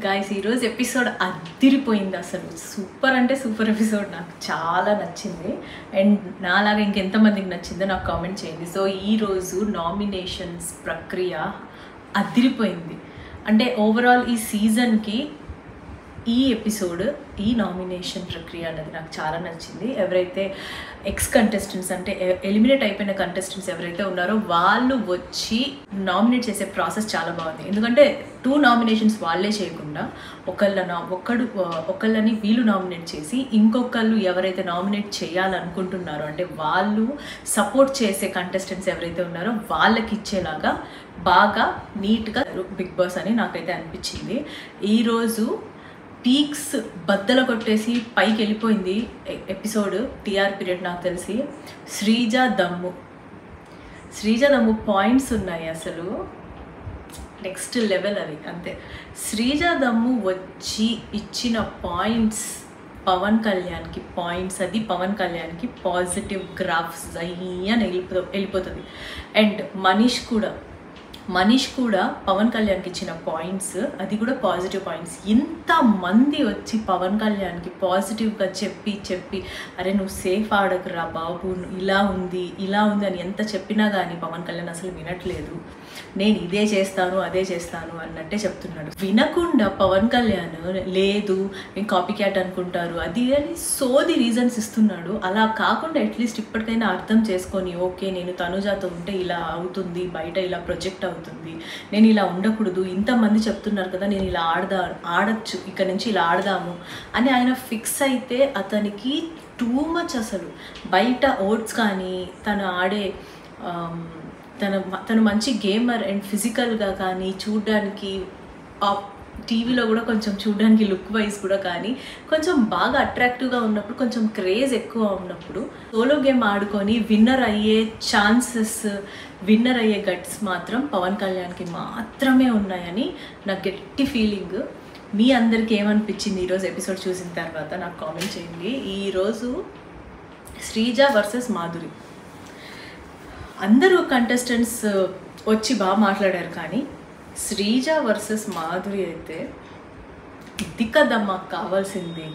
Guys ఈరోజు episode అదిరిపోయింది. అసలు సూపర్ అంటే సూపర్ ఎపిసోడ్. నాకు చాలా నచ్చింది. అండ్ నాలాగా ఇంకెంతమందికి నచ్చిందో నాకు కామెంట్ చేయండి. సో ఈరోజు నామినేషన్స్ ప్రక్రియ అదిరిపోయింది. అంటే ఓవరాల్ ఈ సీజన్కి ఈ ఎపిసోడ్, ఈ నామినేషన్ ప్రక్రియ అనేది నాకు చాలా నచ్చింది. ఎవరైతే ఎక్స్ కంటెస్టెంట్స్ అంటే ఎలిమినేట్ అయిపోయిన కంటెస్టెంట్స్ ఎవరైతే ఉన్నారో వాళ్ళు వచ్చి నామినేట్ చేసే ప్రాసెస్ చాలా బాగుంది. ఎందుకంటే 2 నామినేషన్స్ వాళ్ళే చేయకుండా ఒకళ్ళని వీళ్ళు నామినేట్ చేసి ఇంకొకళ్ళు ఎవరైతే నామినేట్ చేయాలనుకుంటున్నారో అంటే వాళ్ళు సపోర్ట్ చేసే కంటెస్టెంట్స్ ఎవరైతే ఉన్నారో వాళ్ళకి ఇచ్చేలాగా బాగా నీట్గా బిగ్ బాస్ అని నాకైతే అనిపించింది. ఈరోజు పీక్స్ బద్దలు కొట్టేసి పైకి వెళ్ళిపోయింది ఎపిసోడ్. టీఆర్ పీరియడ్ నాకు తెలిసి శ్రీజ దమ్ము పాయింట్స్ ఉన్నాయి. అసలు నెక్స్ట్ లెవెల్ అవి. అంతే, శ్రీజ దమ్ము వచ్చి ఇచ్చిన పాయింట్స్ పవన్ కళ్యాణ్కి పాయింట్స్. అది పవన్ కళ్యాణ్కి పాజిటివ్ గ్రాఫ్స్ అయ్యని వెళ్ళిపోతుంది. అండ్ మనీష్ కూడా పవన్ కళ్యాణ్కి ఇచ్చిన పాయింట్స్, అది కూడా పాజిటివ్ పాయింట్స్. ఇంతమంది వచ్చి పవన్ కళ్యాణ్కి పాజిటివ్గా చెప్పి అరే నువ్వు సేఫ్ ఆడకురా బాబు, ఇలా ఉంది అని ఎంత చెప్పినా కానీ పవన్ కళ్యాణ్ అసలు వినట్లేదు. నేను ఇదే చేస్తాను అదే చేస్తాను అన్నట్టే చెప్తున్నాడు. వినకుండా పవన్ కళ్యాణ్ లేదు నేను కాపీ క్యాట్ అనుకుంటారు అది అని సోది రీజన్స్ ఇస్తున్నాడు. అలా కాకుండా అట్లీస్ట్ ఇప్పటికైనా అర్థం చేసుకొని ఓకే నేను తనుజాతో ఉంటే ఇలా అవుతుంది, బయట ఇలా ప్రొజెక్ట్ అవుతుంది, నేను ఇలా ఉండకూడదు, ఇంతమంది చెప్తున్నారు కదా నేను ఇలా ఆడచ్చు, ఇక్కడ నుంచి ఇలా ఆడదాము అని ఆయన ఫిక్స్ అయితే అతనికి టూ మచ్. అసలు బయట ఓట్స్ కానీ తను ఆడే తను మంచి గేమర్ అండ్ ఫిజికల్గా కానీ చూడడానికి టీవీలో కూడా కొంచెం చూడడానికి లుక్ వైజ్ కూడా కానీ కొంచెం బాగా అట్రాక్టివ్గా ఉన్నప్పుడు, కొంచెం క్రేజ్ ఎక్కువ ఉన్నప్పుడు సోలో గేమ్ ఆడుకొని విన్నర్ అయ్యే గట్స్ మాత్రం పవన్ కళ్యాణ్కి మాత్రమే ఉన్నాయని నా గట్టి ఫీలింగ్. మీ అందరికీ ఏమనిపించింది ఈరోజు ఎపిసోడ్ చూసిన తర్వాత నాకు కామెంట్ చేయండి. ఈరోజు శ్రీజ వర్సెస్ మాధురి, అందరూ కంటెస్టెంట్స్ వచ్చి బాగా మాట్లాడారు, కానీ శ్రీజ వర్సెస్ మాధురి అయితే ఇది కదా మాకు కావాల్సింది,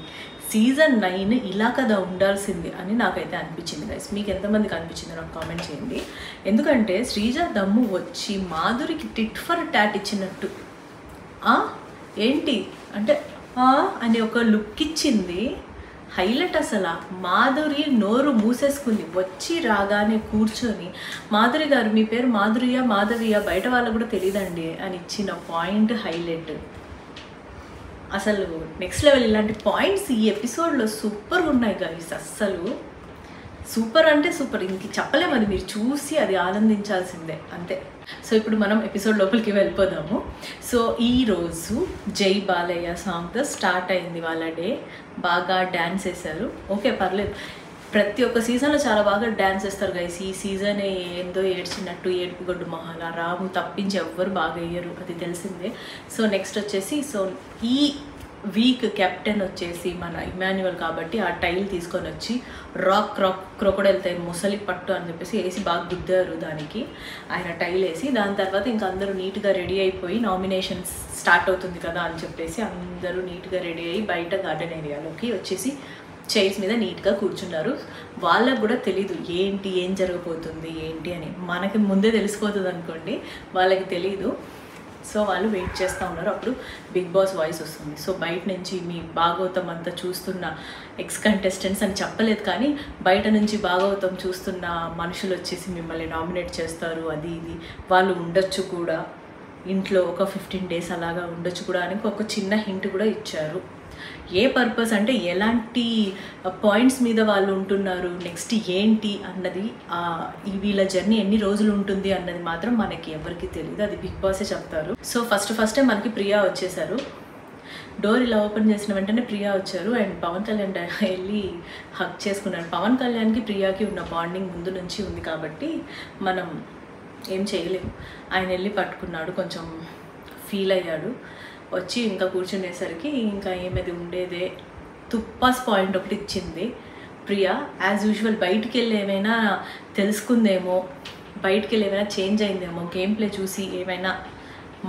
సీజన్ 9 ఇలా కదా ఉండాల్సింది అని నాకైతే అనిపించింది. గైస్ మీకు ఎంతమందికి అనిపించిందో నాకు కామెంట్ చేయండి. ఎందుకంటే శ్రీజ దమ్ము వచ్చి మాధురికి టిట్ ఫర్ టాట్ ఇచ్చినట్టు ఏంటి అంటే అని ఒక లుక్ ఇచ్చింది. హైలైట్ అసలు మాధురి నోరు మూసేసుకుంది. వచ్చి రాగానే కూర్చొని మాధురి గారు మీ పేరు మాధవియా బయట వాళ్ళకు కూడా తెలియదండి అని ఇచ్చిన పాయింట్ హైలైట్. అసలు నెక్స్ట్ లెవెల్. ఇలాంటి పాయింట్స్ ఈ ఎపిసోడ్లో సూపర్గా ఉన్నాయి గైస్. అస్సలు సూపర్ అంటే సూపర్, ఇంక చెప్పలేము. అది మీరు చూసి అది ఆనందించాల్సిందే అంతే. సో ఇప్పుడు మనం ఎపిసోడ్ లోపలికి వెళ్ళిపోదాము. సో ఈరోజు జై బాలయ్య సాంగ్తో స్టార్ట్ అయింది వాళ్ళ డే. బాగా డ్యాన్స్ వేశారు. ఓకే పర్లేదు, ప్రతి ఒక్క సీజన్లో చాలా బాగా డ్యాన్స్ వేస్తారు గైస్. ఈ సీజనే ఏందో ఏడ్చినట్టు ఏడుపుగొడ్డు మహాల రాము తప్పించి ఎవ్వరు బాగా వేయరు, అది తెలిసిందే. సో నెక్స్ట్ వచ్చేసి ఈ వీక్ కెప్టెన్ వచ్చేసి మన ఇమాన్యువల్ కాబట్టి ఆ టైల్ తీసుకొని వచ్చి రాక్ క్రొకొడైల్ టైల్ ముసలి పట్టు అని చెప్పేసి వేసి బాగా గుద్దారు దానికి. ఆయన టైల్ వేసి దాని తర్వాత ఇంకా అందరూ నీట్గా రెడీ అయిపోయి నామినేషన్స్ స్టార్ట్ అవుతుంది కదా అని చెప్పేసి అందరూ నీట్గా రెడీ అయ్యి బయట గార్డెన్ ఏరియాలోకి వచ్చేసి చైర్స్ మీద నీట్గా కూర్చున్నారు. వాళ్ళకు కూడా తెలీదు ఏం జరగబోతుంది ఏంటి అని. మనకి ముందే తెలిసిపోతుంది అనుకోండి, వాళ్ళకి తెలీదు. సో వాళ్ళు వెయిట్ చేస్తూ ఉన్నారు. అప్పుడు బిగ్ బాస్ వాయిస్ వస్తుంది. సో బయట నుంచి మీ భాగవతం అంతా చూస్తున్న ఎక్స్ కంటెస్టెంట్స్ అని చెప్పలేదు, కానీ బయట నుంచి భాగవతం చూస్తున్న మనుషులు వచ్చేసి మిమ్మల్ని నామినేట్ చేస్తారు, అది ఇది వాళ్ళు ఉండొచ్చు కూడా ఇంట్లో ఒక 15 days అలాగా ఉండొచ్చు కూడా అని ఒక చిన్న హింట్ కూడా ఇచ్చారు. ఏ పర్పస్ అంటే ఎలాంటి పాయింట్స్ మీద వాళ్ళు ఉంటున్నారు, నెక్స్ట్ ఏంటి అన్నది, వీళ్ళ జర్నీ ఎన్ని రోజులు ఉంటుంది అన్నది మాత్రం మనకి ఎవరికి తెలియదు, అది బిగ్ బాసే చెప్తారు. సో ఫస్ట్ మనకి ప్రియా వచ్చేసారు. డోర్ ఇలా ఓపెన్ చేసిన వెంటనే ప్రియా వచ్చారు అండ్ పవన్ కళ్యాణ్ వెళ్ళి హక్ చేసుకున్నారు. పవన్ కళ్యాణ్కి ప్రియాకి ఉన్న బాండింగ్ ముందు నుంచి ఉంది కాబట్టి మనం ఏం చేయలేము. ఆయన వెళ్ళి పట్టుకున్నాడు, కొంచెం ఫీల్ అయ్యాడు. వచ్చి ఇంకా కూర్చునేసరికి ఇంకా ఏమది ఉండేదే తుప్పాస్ పాయింట్ ఒకటి ఇచ్చింది ప్రియా. యాజ్ యూజువల్ బయటికి వెళ్ళి ఏమైనా తెలుసుకుందేమో, బయటికి వెళ్ళి ఏమైనా చేంజ్ అయిందేమో, గేమ్ ప్లే చూసి ఏమైనా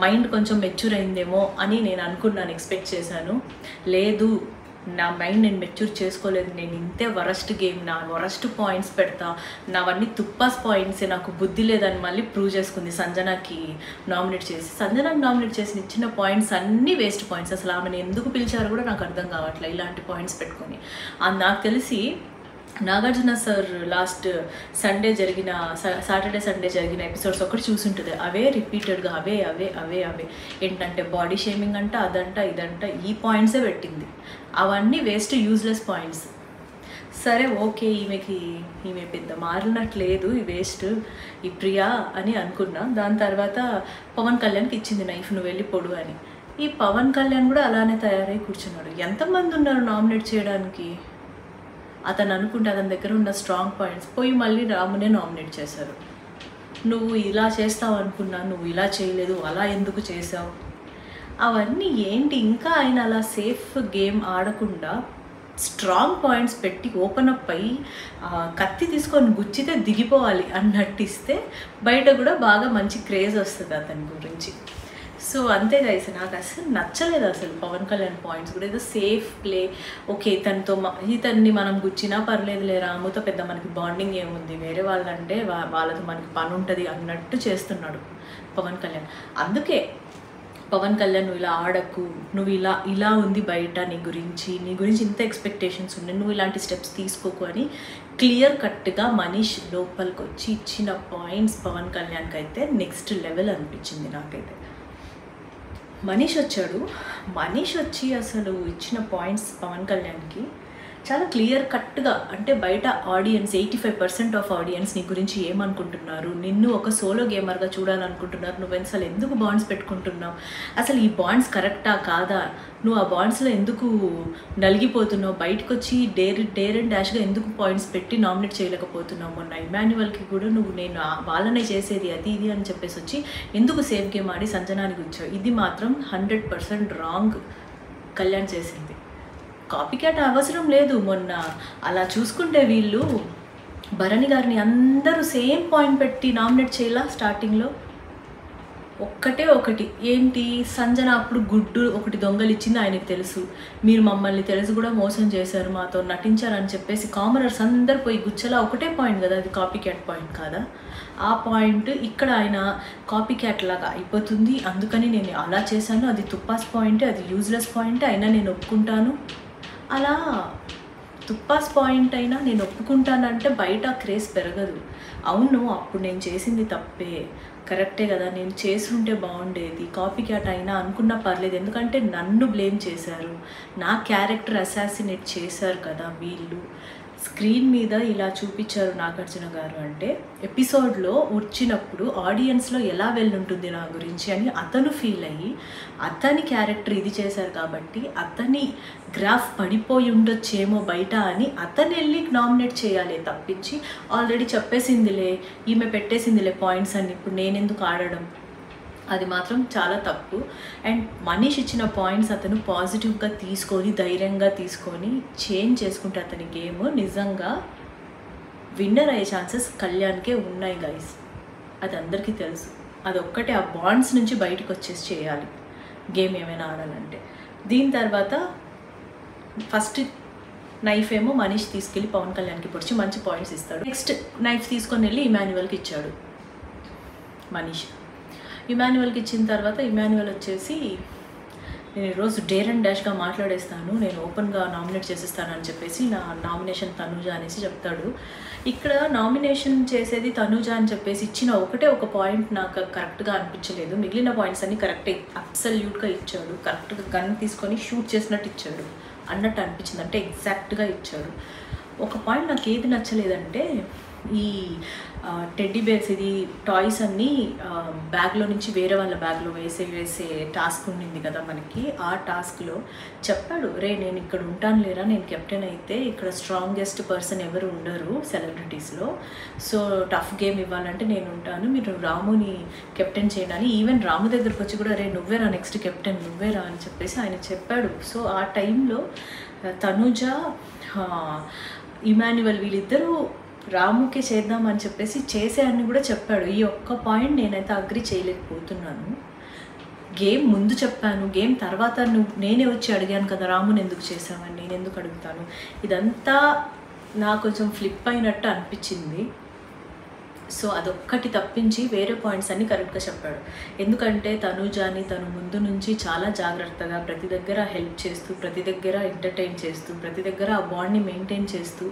మైండ్ కొంచెం మెచ్యూర్ అయిందేమో అని నేను అనుకున్నాను, ఎక్స్పెక్ట్ చేశాను. లేదు, నా మైండ్ నేను మెచ్యూర్ చేసుకోలేదు, నేను ఇంతే వరస్ట్ గేమ్, నా వరస్ట్ పాయింట్స్ పెడతా, నావన్నీ తుప్పాస్ పాయింట్సే, నాకు బుద్ధి లేదని మళ్ళీ ప్రూవ్ చేసుకుంది సంజనాకి నామినేట్ చేసి. సంజనాకి నామినేట్ చేసి ఇచ్చిన పాయింట్స్ అన్నీ వేస్ట్ పాయింట్స్. అసలు ఆమెను ఎందుకు పిలిచారో కూడా నాకు అర్థం కావట్లేదు ఇలాంటి పాయింట్స్ పెట్టుకొని. నాకు తెలిసి నాగార్జున సార్ లాస్ట్ సండే జరిగిన సాటర్డే సండే జరిగిన ఎపిసోడ్స్ ఒకటి చూసుంటుంది, అవే రిపీటెడ్గా అవే అవే అవే అవే ఏంటంటే బాడీ షేమింగ్ అంట, అదంట ఇదంట, ఈ పాయింట్సే పెట్టింది. అవన్నీ వేస్ట్, యూజ్లెస్ పాయింట్స్. సరే ఓకే, ఈమె పెద్ద మారినట్లేదు, ఈ వేస్ట్ ఈ ప్రియా అని అనుకున్నా. దాని తర్వాత పవన్ కళ్యాణ్కి ఇచ్చింది నైఫ్, నువ్వు వెళ్ళి పొడు అని. ఈ పవన్ కళ్యాణ్ కూడా అలానే తయారై కూర్చున్నాడు. ఎంతమంది ఉన్నారు నామినేట్ చేయడానికి? అతను అనుకుంటే అతని దగ్గర ఉన్న స్ట్రాంగ్ పాయింట్స్ పోయి మళ్ళీ రామునే నామినేట్ చేశారు. నువ్వు ఇలా చేస్తావు అనుకున్నా, నువ్వు ఇలా చేయలేదు, అలా ఎందుకు చేసావు, అవన్నీ ఏంటి? ఇంకా ఆయన అలా సేఫ్ గేమ్ ఆడకుండా స్ట్రాంగ్ పాయింట్స్ పెట్టి ఓపెన్ అప్ అయ్యి కత్తి తీసుకొని గుచ్చితే దిగిపోవాలి అన్నట్టు ఇస్తే బయట కూడా బాగా మంచి క్రేజ్ వస్తుంది అతని గురించి. సో అంతే గైస్, నాకు అసలు నచ్చలేదు అసలు పవన్ కళ్యాణ్ పాయింట్స్ కూడా. ఏదో సేఫ్ ప్లే, ఓకే ఇతన్ని మనం గుచ్చినా పర్లేదులే, రాముతో పెద్ద మనకి బాండింగ్ ఏముంది, వేరే వాళ్ళంటే వాళ్ళతో మనకి పని ఉంటుంది అన్నట్టు చేస్తున్నాడు పవన్ కళ్యాణ్. అందుకే పవన్ కళ్యాణ్ నువ్వు ఇలా ఆడకు, నువ్వు ఇలా ఉంది బయట నీ గురించి ఇంత ఎక్స్పెక్టేషన్స్ ఉన్నాయి, నువ్వు ఇలాంటి స్టెప్స్ తీసుకోకు అని క్లియర్ కట్గా మనీష్ లోపలికి వచ్చి ఇచ్చిన పాయింట్స్ పవన్ కళ్యాణ్కి అయితే నెక్స్ట్ లెవెల్ అనిపించింది నాకైతే. మనీష్ వచ్చి అసలు ఇచ్చిన పాయింట్స్ పవన్ కళ్యాణ్కి చాలా క్లియర్ కట్గా, అంటే బయట ఆడియన్స్ 85% ఆఫ్ ఆడియన్స్ నీ గురించి ఏమనుకుంటున్నారు, నిన్ను ఒక సోలో గేమర్గా చూడాలనుకుంటున్నారు, నువ్వు అసలు ఎందుకు బాండ్స్ పెట్టుకుంటున్నావు, అసలు ఈ బాండ్స్ కరెక్టా కాదా, నువ్వు ఆ బాండ్స్లో ఎందుకు నలిగిపోతున్నావు, బయటకు వచ్చి డేర్ అండ్ డాష్గా ఎందుకు పాయింట్స్ పెట్టి నామినేట్ చేయలేకపోతున్నావు, మొన్న ఇమాన్యువల్కి కూడా నేను వాళ్ళనే చేసేది అది ఇది అని చెప్పేసి వచ్చి ఎందుకు సేఫ్ గేమ్ ఆడి సంజనానికి వచ్చావు. ఇది మాత్రం 100% రాంగ్ కళ్యాణ్ చేసింది. కాపీ క్యాట్ అవసరం లేదు. మొన్న అలా చూసుకుంటే వీళ్ళు భరణి గారిని అందరూ సేమ్ పాయింట్ పెట్టి నామినేట్ చేయాల. స్టార్టింగ్లో ఒకటి ఏంటి, సంజన అప్పుడు గుడ్డు ఒకటి దొంగలిచ్చింది ఆయనకు తెలుసు, మీరు మమ్మల్ని తెలుసు కూడా మోసం చేశారు, మాతో నటించారని చెప్పేసి కామనర్స్ అందరు పోయి గుచ్చలా ఒకటే పాయింట్ కదా, అది కాపీ క్యాట్ పాయింట్ కాదా? ఆ పాయింట్ ఇక్కడ ఆయన కాపీ క్యాట్ లాగా అయిపోతుంది. అందుకని నేను అలా చేశాను, అది తుప్పాస్ పాయింట్, అది యూజ్లెస్ పాయింట్ అయినా నేను ఒప్పుకుంటాను. అలా తుప్పాస్ పాయింట్ అయినా నేను ఒప్పుకుంటానంటే బయట క్రేజ్ పెరగదు. అవును, అప్పుడు నేను చేసింది తప్పే, కరెక్టే కదా, నేను చేసుంటే బాగుండేది, కాపీ క్యాట్ అయినా అనుకున్నా పర్లేదు, ఎందుకంటే నన్ను బ్లేమ్ చేశారు, నా క్యారెక్టర్ అసాసినేట్ చేశారు కదా వీళ్ళు. స్క్రీన్ మీద ఇలా చూపించారు నాగార్జున గారు అంటే ఎపిసోడ్లో వచ్చినప్పుడు ఆడియన్స్లో ఎలా వెళ్ళుంటుంది నా గురించి అని అతను ఫీల్ అయ్యి అతని క్యారెక్టర్ ఇది చేశారు కాబట్టి అతని గ్రాఫ్ పడిపోయి ఉండొచ్చేమో బయట అని అతను వెళ్ళి నామినేట్ చేయాలి తప్పించి ఆల్రెడీ చెప్పేసిందిలే, ఈమె పెట్టేసిందిలే పాయింట్స్ అని ఇప్పుడు నేనెందుకు ఆడడం, అది మాత్రం చాలా తప్పు. అండ్ మనీష్ ఇచ్చిన పాయింట్స్ అతను పాజిటివ్గా తీసుకొని ధైర్యంగా తీసుకొని చేంజ్ చేసుకుంటే అతని గేమ్ నిజంగా విన్నర్ అయ్యే ఛాన్సెస్ కళ్యాణ్కే ఉన్నాయి గైస్, అది అందరికీ తెలుసు. అదొక్కటే ఆ బాండ్స్ నుంచి బయటకు వచ్చేసి చేయాలి గేమ్ ఏమైనా ఆడాలంటే. దీని తర్వాత ఫస్ట్ నైఫ్ ఏమో మనీష్ తీసుకెళ్ళి పవన్ కళ్యాణ్కి పొడిచి మంచి పాయింట్స్ ఇస్తాడు. నెక్స్ట్ నైఫ్ తీసుకొని వెళ్ళి ఇమాన్యువల్కి ఇచ్చాడు మనీష్. ఇమాన్యువల్కి ఇచ్చిన తర్వాత ఇమాన్యువల్ వచ్చేసి నేను ఈరోజు డేర్ అండ్ డాష్గా మాట్లాడేస్తాను, నేను ఓపెన్గా నామినేట్ చేసేస్తాను అని చెప్పేసి నా నామినేషన్ తనూజ అనేసి చెప్తాడు. ఇక్కడ నామినేషన్ చేసేది తనూజ అని చెప్పేసి ఇచ్చిన ఒక పాయింట్ నాకు కరెక్ట్గా అనిపించలేదు, మిగిలిన పాయింట్స్ అన్నీ కరెక్టే అబ్సల్యూట్గా ఇచ్చాడు, కరెక్ట్గా గన్ తీసుకొని షూట్ చేసినట్టు ఇచ్చాడు అన్నట్టు అనిపించింది, అంటే ఎగ్జాక్ట్గా ఇచ్చాడు. ఒక పాయింట్ నాకు ఏది నచ్చలేదంటే ఈ టెడ్డీ బేర్స్ ఇది టాయ్స్ అన్నీ బ్యాగ్లో నుంచి వేరే వాళ్ళ బ్యాగ్లో వేసే టాస్క్ ఉండింది కదా మనకి, ఆ టాస్క్లో చెప్పాడు, రే నేను ఇక్కడ ఉంటాను లేరా, నేను కెప్టెన్ అయితే ఇక్కడ స్ట్రాంగెస్ట్ పర్సన్ ఎవరు ఉండరు సెలబ్రిటీస్లో, సో టఫ్ గేమ్ ఇవ్వాలంటే నేను ఉంటాను, మీరు రాముని కెప్టెన్ చేయడానికి ఈవెన్ రాము దగ్గరకు వచ్చి కూడా రే నువ్వేరా నెక్స్ట్ కెప్టెన్ నువ్వేరా అని చెప్పేసి ఆయన చెప్పాడు. సో ఆ టైంలో తనూజ ఇమాన్యువల్ వీళ్ళిద్దరూ రాముకి చేద్దామని చెప్పేసి చేసే అని కూడా చెప్పాడు. ఈ ఒక్క పాయింట్ నేనైతే అగ్రి చేయలేకపోతున్నాను. గేమ్ ముందు చెప్పాను, గేమ్ తర్వాత నేనే వచ్చి అడిగాను కదా రాముని ఎందుకు చేసామని, నేను ఎందుకు అడుగుతాను. ఇదంతా నాకు కొంచెం ఫ్లిప్ అయినట్టు అనిపించింది. సో అదొక్కటి తప్పించి వేరే పాయింట్స్ అన్నీ కరెక్ట్గా చెప్పాడు. ఎందుకంటే తనూజాని తను ముందు నుంచి చాలా జాగ్రత్తగా ప్రతి దగ్గర హెల్ప్ చేస్తూ, ప్రతి దగ్గర ఎంటర్టైన్ చేస్తూ, ప్రతి దగ్గర ఆ బాండ్ని మెయింటైన్ చేస్తూ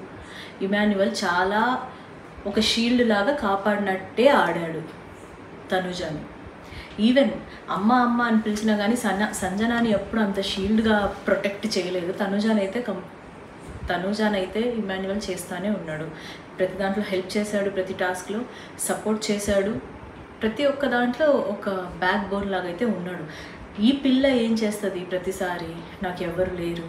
ఇమాన్యువల్ చాలా ఒక షీల్డ్ లాగా కాపాడినట్టే ఆడాడు తనూజాని. ఈవెన్ అమ్మ అమ్మ అని పిలిచినా కానీ సంజనాని ఎప్పుడు అంత షీల్డ్గా ప్రొటెక్ట్ చేయలేదు. తనూజానైతే ఇమాన్యువల్ చేస్తూనే ఉన్నాడు. ప్రతి దాంట్లో హెల్ప్ చేశాడు, ప్రతి టాస్క్లో సపోర్ట్ చేశాడు, ప్రతి ఒక్క దాంట్లో ఒక బ్యాక్ బోన్ లాగా అయితే ఉన్నాడు. ఈ పిల్ల ఏం చేస్తుంది ప్రతిసారి, నాకు ఎవరు లేరు,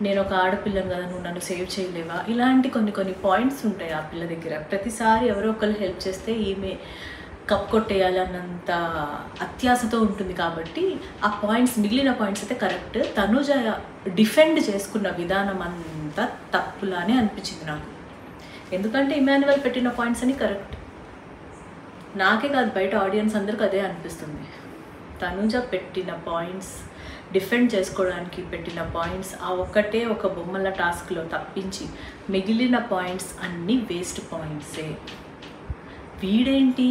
నేను ఒక ఆడపిల్లను కదా, నువ్వు నన్ను సేవ్ చేయలేవా, ఇలాంటి కొన్ని పాయింట్స్ ఉంటాయి ఆ పిల్ల దగ్గర. ప్రతిసారి ఎవరో ఒకరు హెల్ప్ చేస్తే ఈమె కప్ కొట్టేయాలి అన్నంత అత్యాశతో ఉంటుంది. కాబట్టి ఆ పాయింట్స్, మిగిలిన పాయింట్స్ అయితే కరెక్ట్. తనూజ డిఫెండ్ చేసుకున్న విధానం అంతా తప్పులానే అనిపించింది నాకు. ఎందుకంటే ఇమాన్యువల్ పెట్టిన పాయింట్స్ అని కరెక్ట్. నాకే కాదు, బయట ఆడియన్స్ అందరికీ అదే అనిపిస్తుంది. తనూజ పెట్టిన పాయింట్స్, డిఫెండ్ చేసుకోవడానికి పెట్టిన పాయింట్స్, ఆ ఒక్కటే ఒక బొమ్మల టాస్క్లో తప్పించి మిగిలిన పాయింట్స్ అన్నీ వేస్ట్ పాయింట్సే. వీడేంటి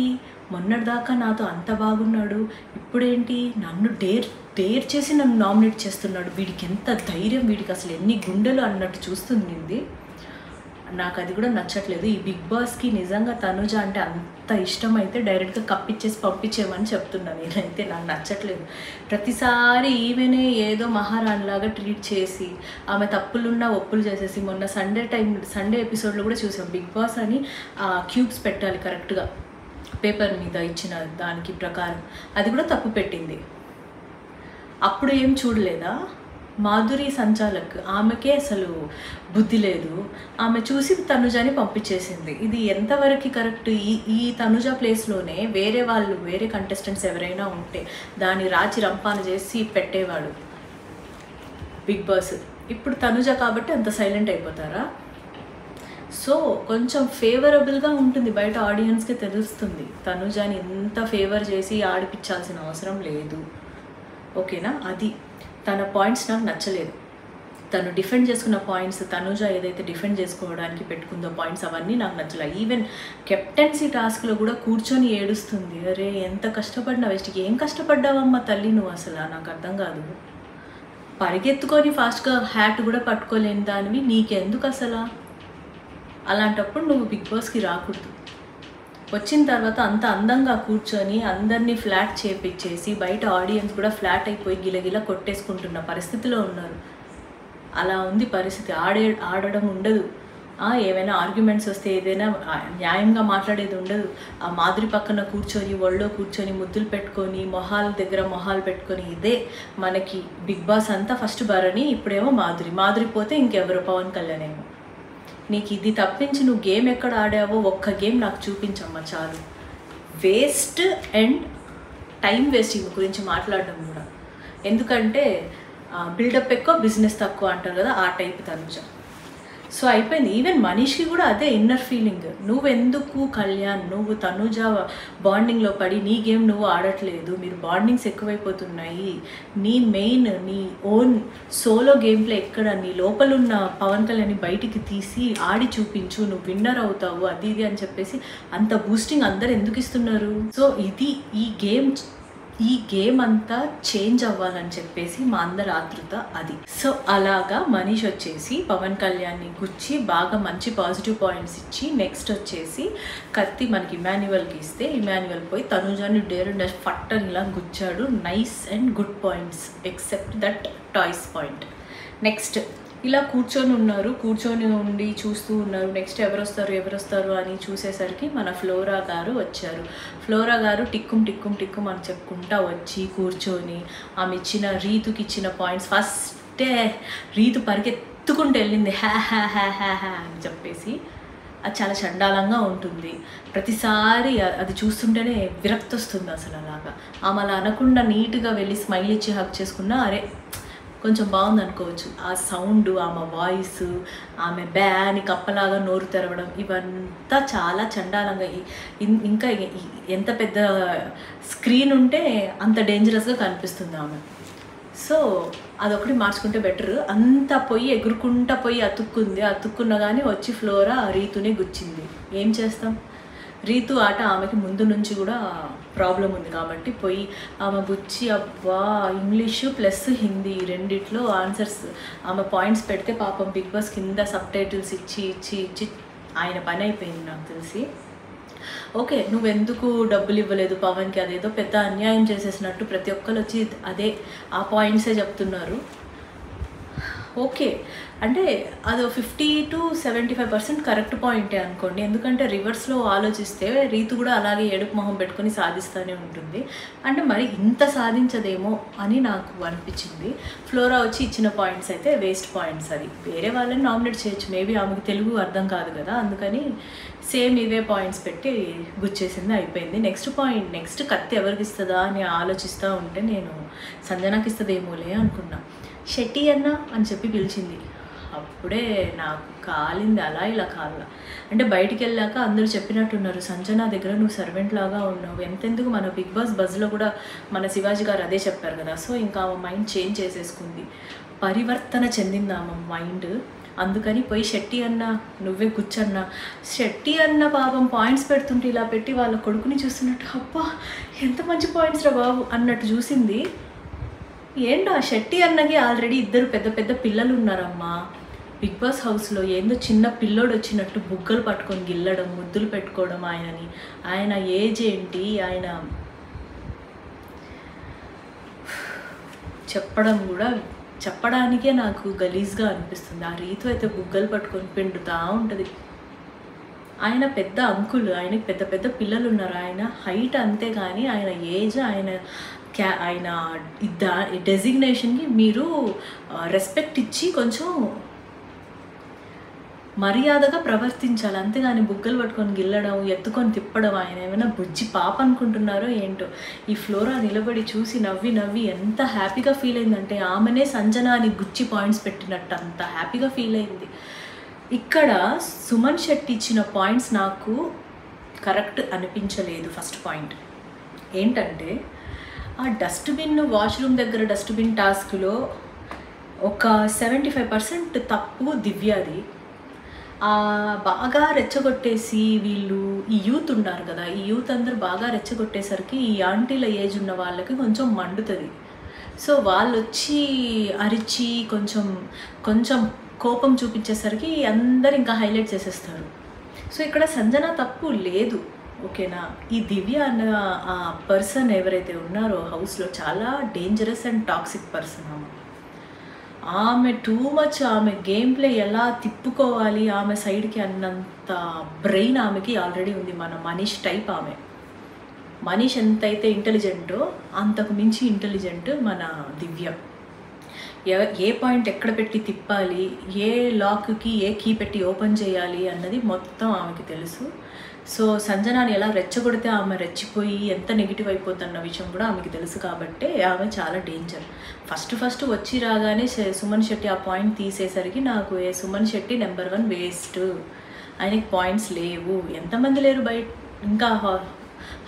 మొన్నటిదాకా నాతో అంత బాగున్నాడు, ఇప్పుడేంటి నన్ను డేర్ చేసి నన్ను నామినేట్ చేస్తున్నాడు, వీడికి ఎంత ధైర్యం, వీడికి అసలు ఎన్ని గుండెలు అన్నట్టు చూస్తుంది. నాకు అది కూడా నచ్చట్లేదు. ఈ బిగ్ బాస్కి నిజంగా తనూజ అంటే అంత ఇష్టం అయితే డైరెక్ట్గా కప్పిచ్చేసి పంపించేమని చెప్తున్నాను నేనైతే. నాకు నచ్చట్లేదు. ప్రతిసారి ఈమెనే ఏదో మహారాణిలాగా ట్రీట్ చేసి ఆమె తప్పులున్నా ఒప్పులు చేసేసి, మొన్న సండే ఎపిసోడ్లో కూడా చూసాం, బిగ్ బాస్ అని క్యూబ్స్ పెట్టాలి కరెక్ట్గా పేపర్ మీద ఇచ్చిన దానికి ప్రకారం, అది కూడా తప్పు పెట్టింది. అప్పుడు ఏం చూడలేదా మాధురి సంచాలక్, ఆమెకే అసలు బుద్ధి లేదు, ఆమె చూసి తనుజాని పంపించేసింది. ఇది ఎంతవరకు కరెక్ట్? ఈ తనుజ ప్లేస్లోనే వేరే కంటెస్టెంట్స్ ఎవరైనా ఉంటే దాన్ని రాచి రంపాన చేసి పెట్టేవాడు బిగ్ బాస్. ఇప్పుడు తనుజ కాబట్టి అంత సైలెంట్ అయిపోతారా? సో కొంచెం ఫేవరబుల్గా ఉంటుంది, బయట ఆడియన్స్కి తెలుస్తుంది. తనుజాని ఎంత ఫేవర్ చేసి ఆడిపించాల్సిన అవసరం లేదు, ఓకేనా? అది తన పాయింట్స్ నాకు నచ్చలేదు. తను డిఫెండ్ చేసుకున్న పాయింట్స్, తనుజ ఏదైతే డిఫెండ్ చేసుకోవడానికి పెట్టుకుందో పాయింట్స్, అవన్నీ నాకు నచ్చలేదు. ఈవెన్ కెప్టెన్సీ టాస్క్లో కూడా కూర్చొని ఏడుస్తుంది. అరే ఎంత కష్టపడినా వేస్ట్. ఏం కష్టపడ్డావమ్మా తల్లి నువ్వు అసలు? నాకు అర్థం కాదు. పరిగెత్తుకొని ఫాస్ట్గా హ్యాట్ కూడా పట్టుకోలేని దానివి నీకెందుకు అసలు? అలాంటప్పుడు నువ్వు బిగ్ బాస్కి రాకూడదు. వచ్చిన తర్వాత అంత అందంగా కూర్చొని అందరినీ ఫ్లాట్ చేపించేసి బయట ఆడియన్స్ కూడా ఫ్లాట్ అయిపోయి గిలగిల కొట్టేసుకుంటున్న పరిస్థితిలో ఉన్నారు. అలా ఉంది పరిస్థితి. ఆడడం ఉండదు, ఏమైనా ఆర్గ్యుమెంట్స్ వస్తే ఏదైనా న్యాయంగా మాట్లాడేది ఉండదు. ఆ మాధురి పక్కన కూర్చొని ఒళ్ళో కూర్చొని ముద్దులు పెట్టుకొని మొహాల దగ్గర మొహాలు పెట్టుకొని, ఇదే మనకి బిగ్ బాస్ అంతా. ఫస్ట్ భరణి, ఇప్పుడేమో మాధురి పోతే ఇంకెవరు? పవన్ కళ్యాణ్ ఏమో. నీకు ఇది తప్పించి నువ్వు గేమ్ ఎక్కడ ఆడావో ఒక్క గేమ్ నాకు చూపించమ్మా చాలు. వేస్ట్ అండ్ టైం వేస్ట్ ఈ గురించి మాట్లాడడం కూడా. ఎందుకంటే బిల్డప్ ఎక్కువ బిజినెస్ తక్కువ అంటారు కదా, ఆ టైప్ తనుజ. సో అయిపోయింది. ఈవెన్ మనీష్కి కూడా అదే ఇన్నర్ ఫీలింగ్. నువ్వెందుకు కళ్యాణ్, నువ్వు తనుజ బాండింగ్లో పడి నీ గేమ్ నువ్వు ఆడట్లేదు, మీరు బాండింగ్స్ ఎక్కువైపోతున్నాయి, నీ ఓన్ సోలో గేమ్ ప్లే ఎక్కడ, నీ లోపలున్న పవన్ కళ్యాణ్ని బయటికి తీసి ఆడి చూపించు, నువ్వు విన్నర్ అవుతావు, అది ఇది అని చెప్పేసి అంత బూస్టింగ్ అందరు ఎందుకు ఇస్తున్నారు? సో ఇది ఈ గేమ్ అంతా చేంజ్ అవ్వాలని చెప్పేసి మా అందరి ఆతృత అది. సో అలాగా మనీష్ వచ్చేసి పవన్ కళ్యాణ్ని గుచ్చి బాగా మంచి పాజిటివ్ పాయింట్స్ ఇచ్చి, నెక్స్ట్ వచ్చేసి కత్తి మనకి ఇమాన్యువల్కి ఇస్తే ఇమాన్యువల్ పోయి తనుజాని ఫట్టన్ ఇలా గుచ్చాడు. Nice and good points except that toys point. Next ఇలా కూర్చొని ఉండి చూస్తూ ఉన్నారు. నెక్స్ట్ ఎవరు వస్తారు అని చూసేసరికి మన ఫ్లోరా గారు వచ్చారు. ఫ్లోరా గారు టిక్కుం అని చెప్పుకుంటా వచ్చి కూర్చొని ఆమె రీతుకి ఇచ్చిన పాయింట్స్, ఫస్టే రీతు పరిగెత్తుకుంటూ వెళ్ళింది హ్యా అని చెప్పేసి. అది చాలా చండాలంగా ఉంటుంది. ప్రతిసారి అది చూస్తుంటేనే విరక్తి వస్తుంది అసలు. అలాగా ఆమె అలా అనకుండా నీట్గా వెళ్ళి స్మైల్ ఇచ్చి హక్ చేసుకున్నా, అరే కొంచెం బాగుంది అనుకోవచ్చు. ఆ సౌండ్, ఆమె వాయిస్, ఆమె బ్యాని కప్పలాగా నోరు తెరవడం, ఇవంతా చాలా చండాలంగా. ఇంకా ఎంత పెద్ద స్క్రీన్ ఉంటే అంత డేంజరస్గా కనిపిస్తుంది ఆమె. సో అదొకటి మార్చుకుంటే బెటర్. అంతా పోయి ఎగురుకుంటా పోయి అతుక్కున్నా కానీ వచ్చి ఫ్లోరా రీతుని గుచ్చింది. ఏం చేస్తాం, రీతు ఆట ఆమెకి ముందు నుంచి కూడా ప్రాబ్లం ఉంది కాబట్టి పోయి ఆమె గుచ్చి అబ్బా ఇంగ్లీషు ప్లస్ హిందీ రెండిట్లో ఆన్సర్స్ ఆమె పాయింట్స్ పెడితే పాపం బిగ్ బాస్ కింద సబ్ టైటిల్స్ ఇచ్చి ఆయన పని అయిపోయింది నాకు తెలిసి. ఓకే, నువ్వెందుకు డబ్బులు ఇవ్వలేదు పవన్కి, అదేదో పెద్ద అన్యాయం చేసేసినట్టు ప్రతి ఒక్కరు వచ్చి అదే ఆ పాయింట్సే చెప్తున్నారు. ఓకే, అంటే అది 50 to 75% కరెక్ట్ పాయింటే అనుకోండి. ఎందుకంటే రివర్స్లో ఆలోచిస్తే రీతు కూడా అలాగే ఏడుపు మొహం పెట్టుకొని సాధిస్తూనే ఉంటుంది. అంటే మరి ఇంత సాధించదేమో అని నాకు అనిపించింది. ఫ్లోరా వచ్చి ఇచ్చిన పాయింట్స్ అయితే వేస్ట్ పాయింట్స్. అది వేరే వాళ్ళని నామినేట్ చేయొచ్చు, మేబీ ఆమెకు తెలుగు అర్థం కాదు కదా, అందుకని సేమ్ ఇవే పాయింట్స్ పెట్టి గుచ్చేసింది, అయిపోయింది. నెక్స్ట్ కత్తి ఎవరికి ఇస్తుందా అని ఆలోచిస్తూ ఉంటే నేను సంజనాకి ఇస్తుందేమోలే అనుకున్నా. షెట్టి అన్న అని చెప్పి పిలిచింది. అప్పుడే నాకు కాలింది అలా ఇలా కాళ్ళ. అంటే బయటికి వెళ్ళాక అందరూ చెప్పినట్టున్నారు, సంజన దగ్గర నువ్వు సర్వెంట్ లాగా ఉన్నావు, ఎంతెందుకు మన బిగ్ బాస్ బజ్లో కూడా మన శివాజీ గారు అదే చెప్పారు కదా. సో ఇంకా ఆమె మైండ్ చేంజ్ చేసేసుకుంది, పరివర్తన చెందింది ఆమె మైండ్. అందుకని పోయి షెట్టి అన్న నువ్వే కూర్చన్నా. షెట్టి అన్న పాపం పాయింట్స్ పెడుతుంటే ఇలా పెట్టి వాళ్ళ కొడుకుని చూస్తున్నట్టు, అబ్బా ఎంత మంచి పాయింట్స్ రా బాబు అన్నట్టు చూసింది. ఏంటో ఆ షెట్టి అన్నకి ఆల్రెడీ ఇద్దరు పెద్ద పెద్ద పిల్లలు ఉన్నారమ్మా బిగ్ బాస్ హౌస్లో. ఏందో చిన్న పిల్లోడు వచ్చినట్టు బుగ్గలు పట్టుకొని గిల్లడం, ముద్దులు పెట్టుకోవడం ఆయనని. ఆయన ఏజ్ ఏంటి, ఆయన చెప్పడానికే నాకు గలీజ్గా అనిపిస్తుంది. ఆ రీతు అయితే బుగ్గలు పట్టుకొని పిండుతూ ఉంటుంది. ఆయన పెద్ద అంకుల్, ఆయనకి పెద్ద పెద్ద పిల్లలు ఉన్నారు. ఆయన హైట్ అంతే కానీ ఆయన ఏజ్, ఆయన డెసిగ్నేషన్కి మీరు రెస్పెక్ట్ ఇచ్చి కొంచెం మర్యాదగా ప్రవర్తించాలి, అంతేగాని బుగ్గలు పట్టుకొని గిల్లడం, ఎత్తుకొని తిప్పడం. ఆయన ఏమైనా బుజ్జి పాప అనుకుంటున్నారో ఏంటో. ఈ ఫ్లోరా నిలబడి చూసి నవ్వి ఎంత హ్యాపీగా ఫీల్ అయిందంటే ఆమెనే సంజనాని గుచ్చి పాయింట్స్ పెట్టినట్టు అంత హ్యాపీగా ఫీల్ అయింది. ఇక్కడ సుమన్ శెట్టి ఇచ్చిన పాయింట్స్ నాకు కరెక్ట్ అనిపించలేదు. ఫస్ట్ పాయింట్ ఏంటంటే ఆ డస్ట్బిన్, వాష్రూమ్ దగ్గర డస్ట్బిన్ టాస్క్లో ఒక 75% తప్పు దివ్యాది. బాగా రెచ్చగొట్టేసి వీళ్ళు ఈ యూత్ ఉన్నారు కదా, ఈ యూత్ అందరూ బాగా రెచ్చగొట్టేసరికి ఈ ఆంటీల ఏజ్ ఉన్న వాళ్ళకి కొంచెం మండుతుంది. సో వాళ్ళు వచ్చి అరిచి కొంచెం కోపం చూపించేసరికి అందరు ఇంకా హైలైట్ చేసేస్తారు. సో ఇక్కడ సంజన తప్పు లేదు, ఓకేనా. ఈ దివ్య అన్న ఆ పర్సన్ ఎవరైతే ఉన్నారో హౌస్లో చాలా డేంజరస్ అండ్ టాక్సిక్ పర్సన్. ఆమె టూ మచ్, ఆమె గేమ్ ప్లే ఎలా తిప్పుకోవాలి ఆమె సైడ్కి అన్నంత బ్రెయిన్ ఆమెకి ఆల్రెడీ ఉంది. మన మనీష్ టైప్ ఆమె. మనీష్ ఎంతైతే ఇంటెలిజెంటో అంతకు మించి ఇంటెలిజెంట్ మన దివ్య. ఏ పాయింట్ ఎక్కడ పెట్టి తిప్పాలి, ఏ లాక్కి ఏ కీ పెట్టి ఓపెన్ చేయాలి అన్నది మొత్తం ఆమెకి తెలుసు. సో సంజనాని ఎలా రెచ్చగొడితే ఆమె రెచ్చిపోయి ఎంత నెగిటివ్ అయిపోతున్న విషయం కూడా ఆమెకి తెలుసు కాబట్టి ఆమె చాలా డేంజర్. ఫస్ట్ వచ్చి రాగానే సుమన్ శెట్టి ఆ పాయింట్ తీసేసరికి నాకు సుమన్ శెట్టి నెంబర్ 1 వేస్ట్. ఆయనకి పాయింట్స్ లేవు. ఎంతమంది లేరు బయట ఇంకా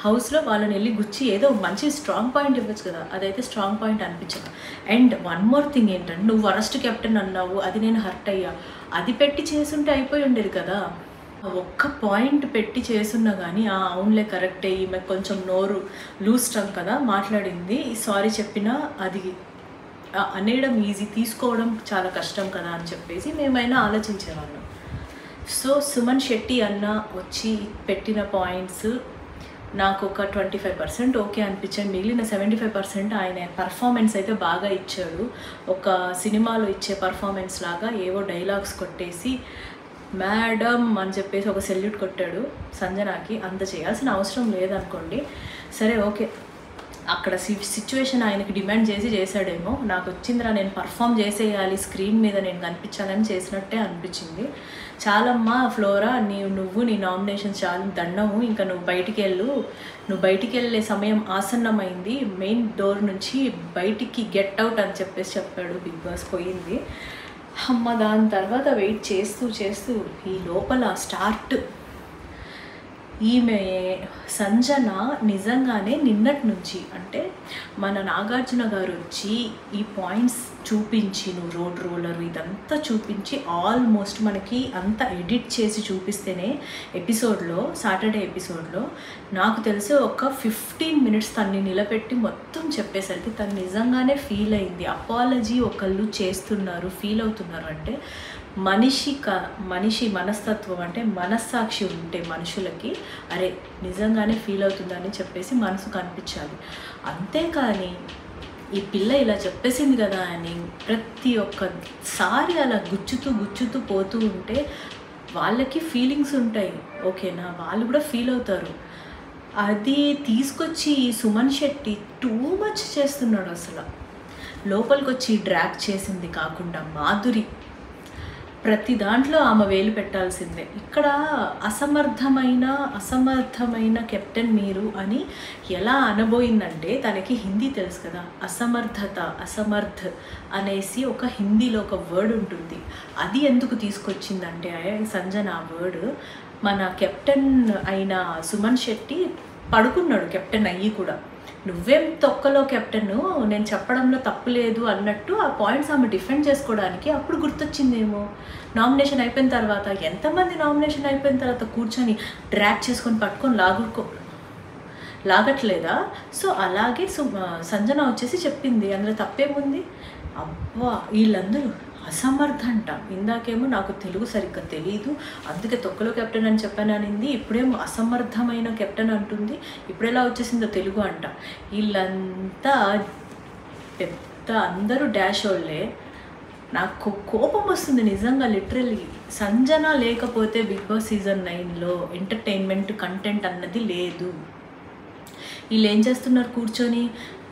హౌస్లో, వాళ్ళని వెళ్ళి గుచ్చి ఏదో మంచి స్ట్రాంగ్ పాయింట్ ఇవ్వచ్చు కదా, అదైతే స్ట్రాంగ్ పాయింట్ అనిపించదు. అండ్ వన్ మోర్ థింగ్ ఏంటంటే నువ్వు వరస్ట్ కెప్టెన్ అన్నావు, అది నేను హర్ట్ అయ్యా. అది పెట్టి చేసుంటే అయిపోయి ఉండేది కదా. ఒక్క పాయింట్ పెట్టి చేసున్నా కానీ అవునులే కరెక్టే, ఈమె కొంచెం నోరు లూజ్ టంగ్ కదా మాట్లాడింది, సారీ చెప్పినా అది అనేయడం ఈజీ, తీసుకోవడం చాలా కష్టం కదా అని చెప్పేసి మేమైనా ఆలోచించేవాళ్ళం. సో సుమన్ శెట్టి అన్న వచ్చి పెట్టిన పాయింట్స్ నాకు ఒక 25% ఓకే అనిపించాను. మిగిలిన 75% ఆయన పర్ఫార్మెన్స్ అయితే బాగా ఇచ్చాడు. ఒక సినిమాలో ఇచ్చే పర్ఫార్మెన్స్ లాగా ఏవో డైలాగ్స్ కొట్టేసి మేడం అని చెప్పేసి ఒక సెల్యూట్ కొట్టాడు సంజనాకి. అంత చేయాల్సిన అవసరం లేదనుకోండి, సరే ఓకే. అక్కడ సిచ్యువేషన్ ఆయనకి డిమాండ్ చేసాడేమో, నాకు వచ్చిందిరా నేను పర్ఫామ్ చేసేయాలి, స్క్రీన్ మీద నేను కనిపించాలని చేసినట్టే అనిపించింది. చాలమ్మా ఫ్లోరా, నువ్వు నీ నామినేషన్ చాలు, దండము, ఇంకా నువ్వు బయటికి వెళ్ళే సమయం ఆసన్నమైంది, మెయిన్ డోర్ నుంచి బయటికి గెట్ అవుట్ అని చెప్పాడు బిగ్ బాస్. పోయింది అమ్మ. దాని తర్వాత వెయిట్ చేస్తూ ఈ లోపల స్టార్ట్ ఈమె సంజన నిజంగానే నిన్నటి నుంచి, అంటే మన నాగార్జున గారు వచ్చి ఈ పాయింట్స్ చూపించి, నువ్వు రోడ్ రోలర్ ఇదంతా చూపించి ఆల్మోస్ట్ మనకి అంతా ఎడిట్ చేసి చూపిస్తేనే సాటర్డే ఎపిసోడ్లో నాకు తెలిసి ఒక 15 minutes తన్ని నిలబెట్టి మొత్తం చెప్పేసరికి తను నిజంగానే ఫీల్ అయింది. అపాలజీ ఒకళ్ళు చేస్తున్నారు, ఫీల్ అవుతున్నారు అంటే మనిషి మనస్తత్వం, అంటే మనస్సాక్షి ఉంటే మనుషులకి అరే నిజంగానే ఫీల్ అవుతుందని చెప్పేసి మనసు కనిపించాలి. అంతేకాని ఈ పిల్ల ఇలా చెప్పేసింది కదా అని ప్రతి ఒక్కసారి అలా గుచ్చుతూ పోతూ ఉంటే వాళ్ళకి ఫీలింగ్స్ ఉంటాయి, ఓకేనా, వాళ్ళు కూడా ఫీల్ అవుతారు. అది తీసుకొచ్చి సుమన్ శెట్టి టూ మచ్ చేస్తున్నాడు. అసలు లోపలికి వచ్చి డ్రాగ్ చేసింది కాకుండా మాధురి ప్రతి దాంట్లో ఆమె వేలు పెట్టాల్సిందే. ఇక్కడ అసమర్థమైన కెప్టెన్ మీరు అని ఎలా అనబోయిందంటే, తనకి హిందీ తెలుసు కదా, అసమర్థ్ అనేసి ఒక హిందీలో ఒక వర్డ్ ఉంటుంది. అది ఎందుకు తీసుకొచ్చిందంటే సంజన ఆ వర్డ్, మన కెప్టెన్ అయిన సుమన్ శెట్టి పడుకున్నాడు కెప్టెన్ అయ్యి కూడా, నువ్వేం తొక్కలో కెప్టెన్, నేను చెప్పడంలో తప్పు లేదు అన్నట్టు ఆ పాయింట్స్ ఆమె డిఫెండ్ చేసుకోవడానికి అప్పుడు గుర్తొచ్చిందేమో. నామినేషన్ అయిపోయిన తర్వాత ఎంతమంది నామినేషన్ అయిపోయిన తర్వాత కూర్చొని డ్రాగ్ చేసుకొని పట్టుకొని లాగట్లేదా? సో అలాగే సంజన వచ్చేసి చెప్పింది, అందులో తప్పేముంది. అబ్బా వీళ్ళందరూ అసమర్థంట. ఇందాకేమో నాకు తెలుగు సరిగ్గా తెలీదు అందుకే తొక్కలో కెప్టెన్ అని చెప్పాను అనింది, ఇప్పుడేమో అసమర్థమైన కెప్టెన్ అంటుంది, ఇప్పుడు ఎలా వచ్చేసిందో తెలుగు అంట. వీళ్ళంతా పెద్ద అందరూ డాష్ వాళ్ళే. నాకు కోపం వస్తుంది నిజంగా, లిటరల్లీ. సంజన లేకపోతే బిగ్ బాస్ సీజన్ 9లో ఎంటర్టైన్మెంట్ కంటెంట్ అన్నది లేదు. వీళ్ళు ఏం చేస్తున్నారు, కూర్చొని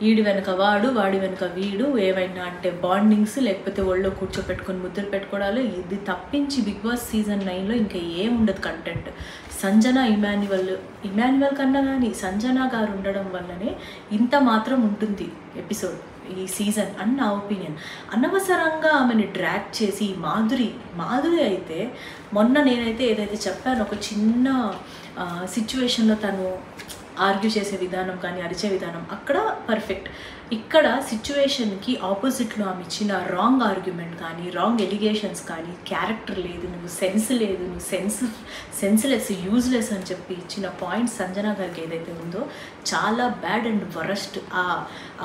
వీడి వెనక వాడి వెనక వీడు, ఏమైనా అంటే బాండింగ్స్, లేకపోతే ఒళ్ళో కూర్చోపెట్టుకొని ముద్దులు పెట్టుకోవడాలు, ఇది తప్పించి బిగ్ బాస్ సీజన్ 9లో ఇంకా ఏముండదు కంటెంట్. సంజన ఇమాన్యువల్ కన్నా కానీ సంజన గారు ఉండడం వల్లనే ఇంత మాత్రం ఉంటుంది ఎపిసోడ్ ఈ సీజన్ అని నా ఒపీనియన్. అనవసరంగా ఆమెని డ్రాగ్ చేసి మాధురి అయితే మొన్న నేనైతే ఏదైతే చెప్పానో ఒక చిన్న సిచ్యువేషన్లో తను ఆర్గ్యూ చేసే విధానం కానీ అరిచే విధానం అక్కడ పర్ఫెక్ట్. ఇక్కడ సిచ్యువేషన్కి ఆపోజిట్లో ఆమె ఇచ్చిన రాంగ్ ఆర్గ్యుమెంట్ కానీ రాంగ్ ఎలిగేషన్స్ కానీ, క్యారెక్టర్ లేదు, నువ్వు సెన్స్ లేదు, నువ్వు సెన్స్లెస్ యూజ్లెస్ అని చెప్పి ఇచ్చిన పాయింట్స్ సంజన గారికి ఏదైతే ఉందో చాలా బ్యాడ్ అండ్ వరస్ట్.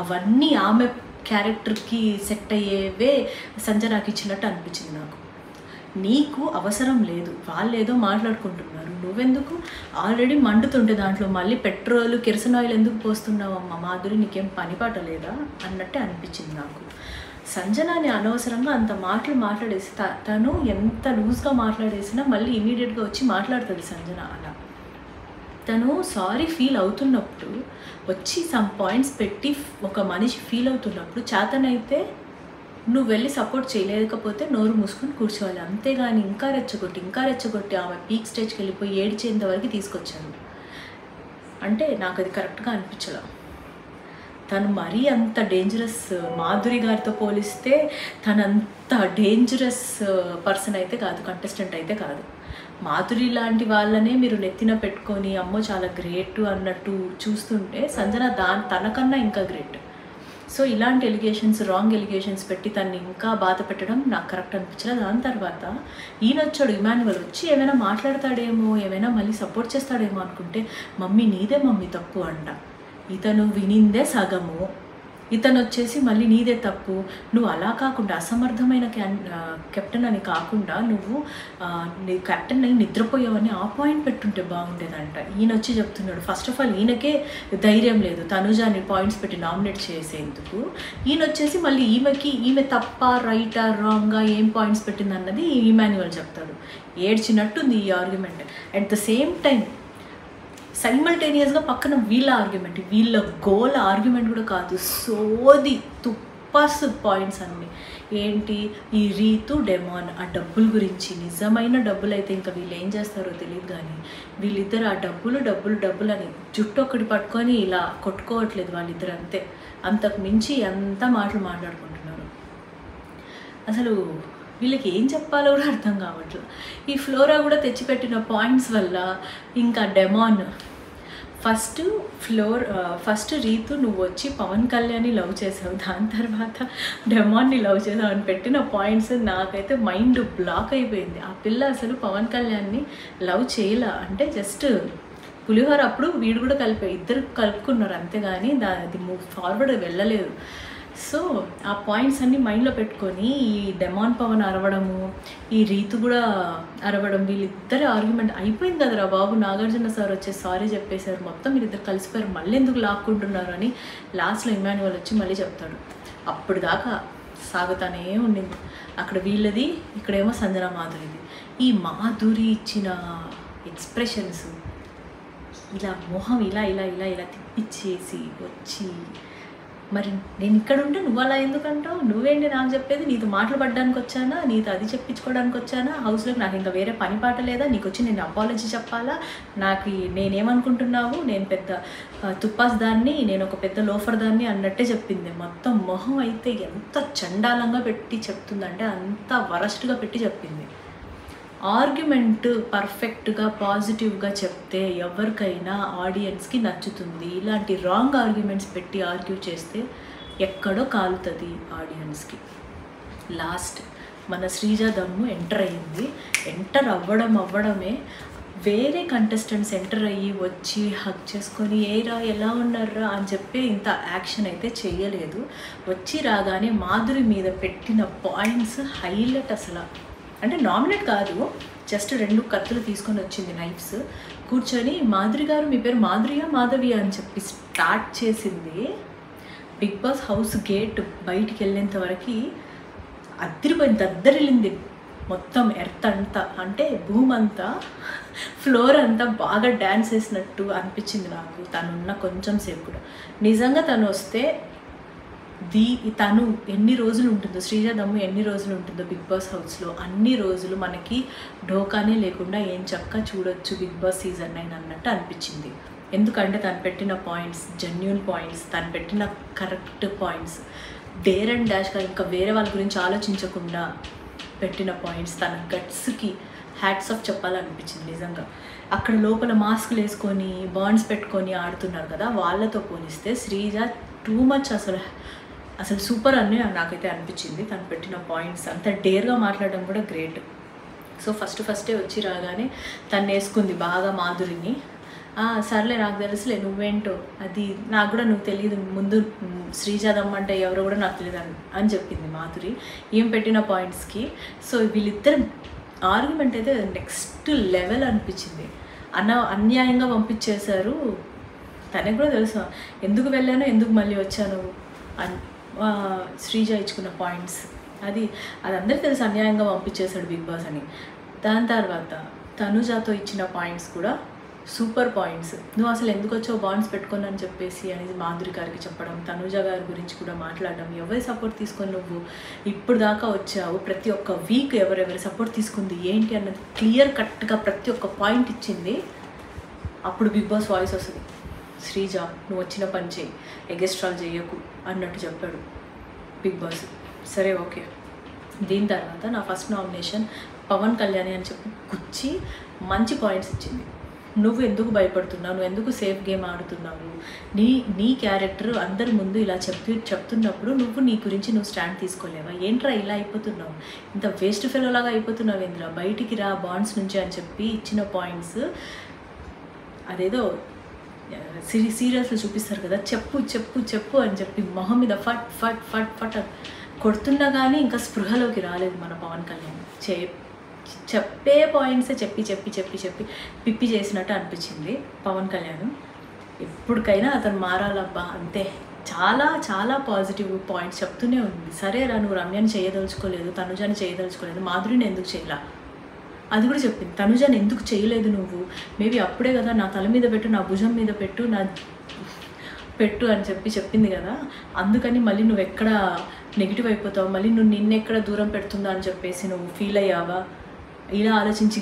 అవన్నీ ఆమె క్యారెక్టర్కి సెట్ అయ్యేవే సంజనకి ఇచ్చినట్టు అనిపించింది నాకు. నీకు అవసరం లేదు, వాళ్ళు ఏదో మాట్లాడుకుంటున్నారు, నువ్వెందుకు ఆల్రెడీ మండుతుంటే దాంట్లో మళ్ళీ పెట్రోల్ కిరసన్ ఆయిల్ ఎందుకు పోస్తున్నావమ్మా మాధురి, నీకేం పనిపాట లేదా అన్నట్టే అనిపించింది నాకు. సంజనాని అనవసరంగా అంత మాట్లాడేసి తను ఎంత లూజ్గా మాట్లాడేసినా మళ్ళీ ఇమీడియట్గా వచ్చి మాట్లాడుతుంది సంజన. అలా తను సారీ ఫీల్ అవుతున్నప్పుడు వచ్చి సమ్ పాయింట్స్ పెట్టి ఒక మనిషి ఫీల్ అవుతున్నప్పుడు చేతనైతే నువ్వు వెళ్ళి సపోర్ట్ చేయలేకపోతే నోరు మూసుకొని కూర్చోవాలి, అంతేగాని ఇంకా రెచ్చగొట్టి ఆమె పీక్ స్టేజ్కి వెళ్ళిపోయి ఏడ్చేంత వరకు తీసుకొచ్చాను అంటే నాకు అది కరెక్ట్గా అనిపించలే. తను మరీ అంత డేంజరస్, మాధురి గారితో పోలిస్తే తనంత డేంజరస్ పర్సన్ అయితే కాదు, కంటెస్టెంట్ అయితే కాదు. మాధురి లాంటి వాళ్ళనే మీరు నెత్తిన పెట్టుకొని అమ్మో చాలా గ్రేట్ అన్నట్టు చూస్తుంటే సంజన తనకన్నా ఇంకా గ్రేట్. సో ఇలాంటి రాంగ్ ఎలిగేషన్స్ పెట్టి తన్ని ఇంకా బాధ పెట్టడం నాకు కరెక్ట్ అనిపించలేదు. దాని తర్వాత ఈయనొచ్చాడు ఇమాన్యువల్, వచ్చి ఏమైనా మాట్లాడతాడేమో, ఏమైనా మళ్ళీ సపోర్ట్ చేస్తాడేమో అనుకుంటే నీదే మమ్మీ తప్పు అంట. ఇతను వినిందే సగము, ఇతను వచ్చేసి మళ్ళీ నీదే తప్పు, నువ్వు అలా కాకుండా అసమర్థమైన కెప్టెన్ అని కాకుండా నువ్వు నీ కెప్టెన్ అని నిద్రపోయావని ఆ పాయింట్ పెట్టుంటే బాగుండేదంట. ఈయన వచ్చి చెప్తున్నాడు, ఫస్ట్ ఆఫ్ ఆల్ ఈయనకే ధైర్యం లేదు తనుజాని పాయింట్స్ పెట్టి నామినేట్ చేసేందుకు. ఈయన వచ్చేసి మళ్ళీ ఈమె తప్ప రైటా రాంగ్గా ఏం పాయింట్స్ పెట్టింది అన్నది ఇమాన్యువల్ చెప్తాడు. ఏడ్చినట్టుంది ఈ argument. At the same time సైమల్టేనియస్గా పక్కన వీళ్ళ ఆర్గ్యుమెంట్, వీళ్ళ గోల్ ఆర్గ్యుమెంట్ కూడా కాదు, సోది తుప్పస్ పాయింట్స్ అన్నీ. ఏంటి ఈ రీతు డెమాన్ ఆ డబ్బుల గురించి, నిజమైన డబ్బులు అయితే ఇంకా వీళ్ళు ఏం చేస్తారో తెలియదు, కానీ వీళ్ళిద్దరు ఆ డబ్బులు డబ్బులు డబ్బులు అని జుట్టు ఒకటి పట్టుకొని ఇలా కొట్టుకోవట్లేదు వాళ్ళిద్దరు, అంతే. అంతకు మించి ఎంత మాటలు మాట్లాడుకుంటున్నారు. అసలు వీళ్ళకి ఏం చెప్పాలో కూడా అర్థం కావట్లేదు. ఈ ఫ్లోరా కూడా తెచ్చిపెట్టిన పాయింట్స్ వల్ల ఇంకా డెమాన్ ఫస్ట్ రీతు నువ్వు వచ్చి పవన్ కళ్యాణ్ని లవ్ చేసావు, దాని తర్వాత డెమాన్ని లవ్ చేసావు అని పెట్టిన పాయింట్స్ నాకైతే మైండ్ బ్లాక్ అయిపోయింది. ఆ పిల్ల అసలు పవన్ కళ్యాణ్ని లవ్ చేయలా, అంటే జస్ట్ పులిహోర అప్పుడు వీడు కూడా ఇద్దరు కలుపుకున్నారు అంతేగాని అది ఫార్వర్డ్ వెళ్ళలేదు. సో ఆ పాయింట్స్ అన్నీ మైండ్లో పెట్టుకొని ఈ డెమాన్ పవన్ అరవడము, ఈ రీతు కూడా అరవడం, వీళ్ళిద్దరు ఆర్గ్యుమెంట్ అయిపోయింది కదరా బాబు. నాగార్జున సార్ వచ్చి సారీ చెప్పేశారు, మొత్తం వీళ్ళిద్దరు కలిసిపోయారు, మళ్ళీ ఎందుకు లాక్కుంటున్నారు అని లాస్ట్లో ఇమాన్యువల్ వచ్చి మళ్ళీ చెప్తాడు. అప్పుడు దాకా సాగుతానే ఉండింది. అక్కడ వీళ్ళది, ఇక్కడేమో సంజన మాధురిది. ఈ మాధురి ఇచ్చిన ఎక్స్ప్రెషన్స్, ఇలా మొహం ఇలా ఇలా ఇలా ఇలా తిప్పిచ్చేసి వచ్చి, మరి నేను ఇక్కడ ఉంటే నువ్వు అలా ఎందుకంటావు, నువ్వేంటి నాకు చెప్పేది, నీతో మాటలు పడ్డానికి వచ్చానా, నీతో అది చెప్పించుకోవడానికి వచ్చానా, హౌస్లోకి నాకు ఇంకా వేరే పని పాట లేదా, నీకు వచ్చి నేను అపాలజీ చెప్పాలా, నాకు నేనేమనుకుంటున్నావు, నేను పెద్ద తుప్పాస్ దాన్ని, నేను ఒక పెద్ద లోఫర్ దాన్ని అన్నట్టే చెప్పింది. మొత్తం మొహం అయితే ఎంత చండాలంగా పెట్టి చెప్తుందంటే అంత వరస్ట్గా పెట్టి చెప్పింది. ఆర్గ్యుమెంట్ పర్ఫెక్ట్గా పాజిటివ్గా చెప్తే ఎవరికైనా ఆడియన్స్కి నచ్చుతుంది. ఇలాంటి రాంగ్ ఆర్గ్యుమెంట్స్ పెట్టి ఆర్గ్యూ చేస్తే ఎక్కడో కాలుతుంది ఆడియన్స్కి. లాస్ట్ మన శ్రీజ దమ్ము ఎంటర్ అయ్యింది. ఎంటర్ అవ్వడమే వేరే కంటెస్టెంట్స్ ఎంటర్ అయ్యి వచ్చి హగ్ చేసుకొని ఏరా ఎలా ఉన్నారా అని చెప్పి ఇంత యాక్షన్ అయితే చేయలేదు. వచ్చి రాగానే మాధురి మీద పెట్టిన పాయింట్స్ హైలైట్. అసలు అంటే నామినేట్ కాదు, జస్ట్ 2 కత్తులు తీసుకొని వచ్చింది, నైఫ్స్, కూర్చొని మాధురి గారు మీ పేరు మాధురియా మాధవియా అని చెప్పి స్టార్ట్ చేసింది. బిగ్ బాస్ హౌస్ గేట్ బయటికి వెళ్ళేంత వరకు అద్దరిపోయింది, దద్దరిల్లింది మొత్తం. ఎర్త్ అంతా అంటే భూమి అంతా, ఫ్లోర్ అంతా బాగా డ్యాన్స్ వేసినట్టు అనిపించింది నాకు తనున్న కొంచెం సేపు కూడా. నిజంగా తను వస్తే తను ఎన్ని రోజులు ఉంటుందో, శ్రీజ దమ్ము ఎన్ని రోజులు ఉంటుందో బిగ్ బాస్ హౌస్లో, అన్ని రోజులు మనకి ఢోకానే లేకుండా ఏం చక్కగా చూడొచ్చు బిగ్ బాస్ సీజన్ 9 అన్నట్టు అనిపించింది. ఎందుకంటే తను పెట్టిన పాయింట్స్ జెన్యూన్ పాయింట్స్, తను పెట్టిన కరెక్ట్ పాయింట్స్, డేర్ అండ్ డాష్గా ఇంకా వేరే వాళ్ళ గురించి ఆలోచించకుండా పెట్టిన పాయింట్స్, తన గట్స్కి హ్యాట్స్ ఆఫ్ చెప్పాలనిపించింది నిజంగా. అక్కడ లోపల మాస్క్లు వేసుకొని బాండ్స్ పెట్టుకొని ఆడుతున్నారు కదా, వాళ్ళతో పోలిస్తే శ్రీజ టూ మచ్ అసలు సూపర్ అని నాకైతే అనిపించింది. తను పెట్టిన పాయింట్స్ అంత డేర్గా మాట్లాడడం కూడా గ్రేట్. సో ఫస్టే వచ్చి రాగానే తను వేసుకుంది బాగా మాధురిని. సర్లే నాకు తెలుసులే నువ్వేంటో, అది నాకు కూడా నువ్వు తెలియదు, ముందు శ్రీజాదమ్మ అంటే ఎవరో కూడా నాకు తెలియదు అని చెప్పింది మాధురి ఏం పెట్టిన పాయింట్స్కి. సో వీళ్ళిద్దరు ఆర్గ్యుమెంట్ అయితే నెక్స్ట్ లెవెల్ అనిపించింది. అన్యాయంగా పంపించేశారు. తనకు కూడా తెలుసు ఎందుకు వెళ్ళానో ఎందుకు మళ్ళీ వచ్చాను అని శ్రీజ ఇచ్చుకున్న పాయింట్స్, అది అందరికీ తెలుసు అన్యాయంగా పంపించేశాడు బిగ్ బాస్ అని. దాని తర్వాత తనుజాతో ఇచ్చిన పాయింట్స్ కూడా సూపర్ పాయింట్స్. నువ్వు అసలు ఎందుకు వచ్చావు బాండ్స్ పెట్టుకొని అని చెప్పేసి అనేది మాధురి గారికి చెప్పడం, తనుజ గారి గురించి కూడా మాట్లాడడం, ఎవరి సపోర్ట్ తీసుకొని నువ్వు ఇప్పుడు దాకా వచ్చావు, ప్రతి ఒక్క వీక్ ఎవరెవరి సపోర్ట్ తీసుకుంది ఏంటి అన్నది క్లియర్ కట్గా ప్రతి ఒక్క పాయింట్ ఇచ్చింది. అప్పుడు బిగ్ బాస్ వాయిస్ వస్తుంది, శ్రీజ నువ్వు వచ్చిన పని చేయి, ఎగెస్ట్రాల్ చేయకు అన్నట్టు చెప్పాడు బిగ్ బాస్. సరే ఓకే. దీని తర్వాత నా ఫస్ట్ నామినేషన్ పవన్ కళ్యాణ్ అని చెప్పి గుచ్చి మంచి పాయింట్స్ ఇచ్చింది. నువ్వు ఎందుకు భయపడుతున్నావు, నువ్వు ఎందుకు సేఫ్ గేమ్ ఆడుతున్నావు, నీ క్యారెక్టర్ అందరి ముందు ఇలా చెప్తున్నప్పుడు నువ్వు నీ గురించి నువ్వు స్టాండ్ తీసుకోలేవా, ఏంట్రా ఇలా అయిపోతున్నావు, ఇంత వేస్ట్ ఫెలోలాగా అయిపోతున్నావు ఏంద్రా, బయటికి రా బాండ్స్ నుంచి అని చెప్పి ఇచ్చిన పాయింట్స్. అదేదో సీరియల్స్లో చూపిస్తారు కదా, చెప్పు చెప్పు చెప్పు అని చెప్పి మొహం మీద ఫట్ ఫట్ ఫట్ ఫట్ కొడుతున్నా కానీ ఇంకా స్పృహలోకి రాలేదు మన పవన్ కళ్యాణ్. చెప్పే పాయింట్సే చెప్పి చెప్పి చెప్పి చెప్పి పిప్పి చేసినట్టు అనిపించింది పవన్ కళ్యాణ్. ఎప్పటికైనా అతను మారాలబ్బా అంతే. చాలా చాలా పాజిటివ్ పాయింట్స్ చెప్తూనే ఉంది. సరే రా, నువ్వు రమ్యని చేయదలుచుకోలేదు, తనుజాని చేయదలుచుకోలేదు, మాధురిని ఎందుకు చేయలా, అది కూడా చెప్పింది, తనుజని ఎందుకు చేయలేదు నువ్వు, మేబీ అప్పుడే కదా నా తల మీద పెట్టు, నా భుజం మీద పెట్టు, నా పెట్టు అని చెప్పింది కదా, అందుకని మళ్ళీ నువ్వు ఎక్కడ నెగిటివ్ అయిపోతావు, మళ్ళీ నువ్వు నిన్నెక్కడ దూరం పెడుతుందా అని చెప్పేసి నువ్వు ఫీల్ అయ్యావా, ఇలా ఆలోచించి